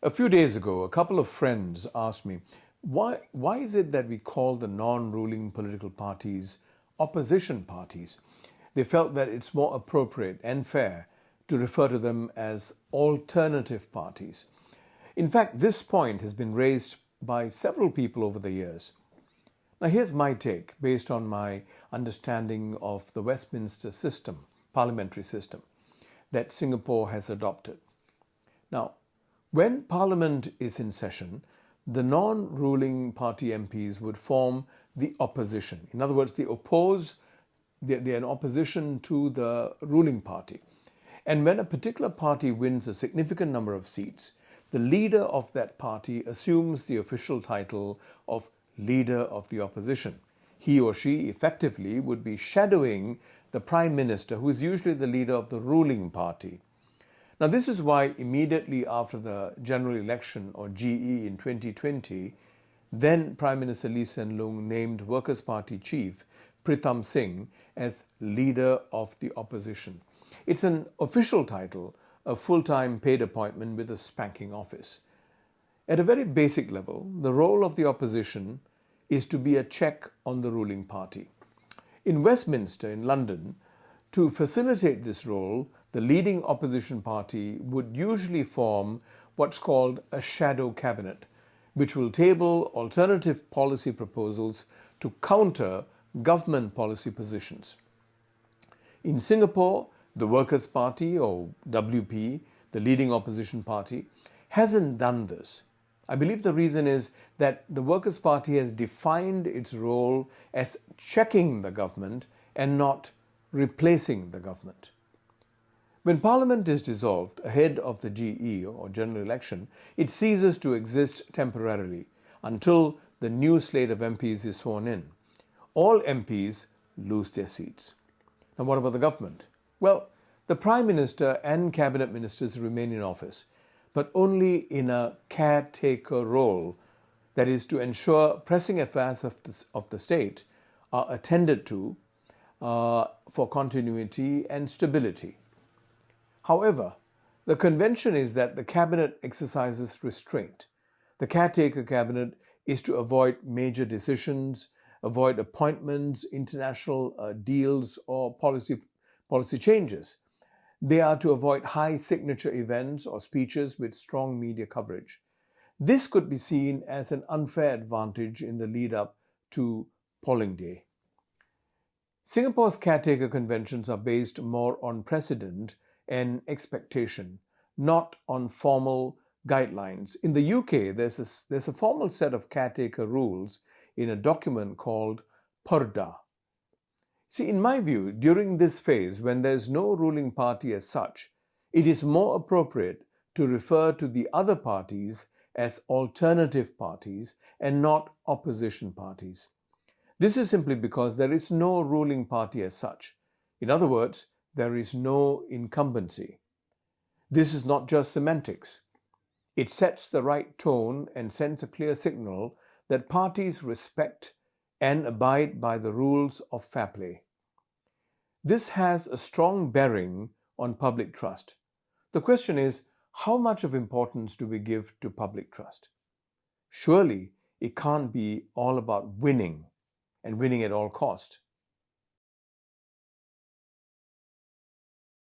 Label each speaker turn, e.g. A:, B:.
A: A few days ago, a couple of friends asked me, why is it that we call the non-ruling political parties opposition parties? They felt that it's more appropriate and fair to refer to them as alternative parties. In fact, this point has been raised by several people over the years. Now, here's my take based on my understanding of the Westminster system, parliamentary system, that Singapore has adopted. Now, when Parliament is in session, the non-ruling party MPs would form the opposition. In other words, they're in opposition to the ruling party. And when a particular party wins a significant number of seats, the leader of that party assumes the official title of leader of the opposition. He or she effectively would be shadowing the Prime Minister, who is usually the leader of the ruling party. Now, this is why immediately after the general election, or GE, in 2020, then Prime Minister Lee Hsien Loong named Workers' Party chief Pritam Singh as leader of the opposition. It's an official title, a full-time paid appointment with a spanking office. At a very basic level, the role of the opposition is to be a check on the ruling party. In Westminster, in London, to facilitate this role, the leading opposition party would usually form what's called a shadow cabinet, which will table alternative policy proposals to counter government policy positions. In Singapore, the Workers' Party, or WP, the leading opposition party, hasn't done this. I believe the reason is that the Workers' Party has defined its role as checking the government and not replacing the government. When Parliament is dissolved ahead of the GE, or general election, it ceases to exist temporarily until the new slate of MPs is sworn in. All MPs lose their seats. Now, what about the government? Well, the Prime Minister and Cabinet Ministers remain in office, but only in a caretaker role, that is, to ensure pressing affairs of the state are attended to for continuity and stability. However, the convention is that the cabinet exercises restraint. The caretaker cabinet is to avoid major decisions, avoid appointments, international deals, or policy changes. They are to avoid high signature events or speeches with strong media coverage. This could be seen as an unfair advantage in the lead up to polling day. Singapore's caretaker conventions are based more on precedent and expectation, not on formal guidelines. In the UK, there's a formal set of caretaker rules in a document called Purda. See, in my view, during this phase, when there's no ruling party as such, it is more appropriate to refer to the other parties as alternative parties and not opposition parties. This is simply because there is no ruling party as such. In other words, there is no incumbency. This is not just semantics. It sets the right tone and sends a clear signal that parties respect and abide by the rules of fair play. This has a strong bearing on public trust. The question is, how much of importance do we give to public trust? Surely it can't be all about winning and winning at all cost.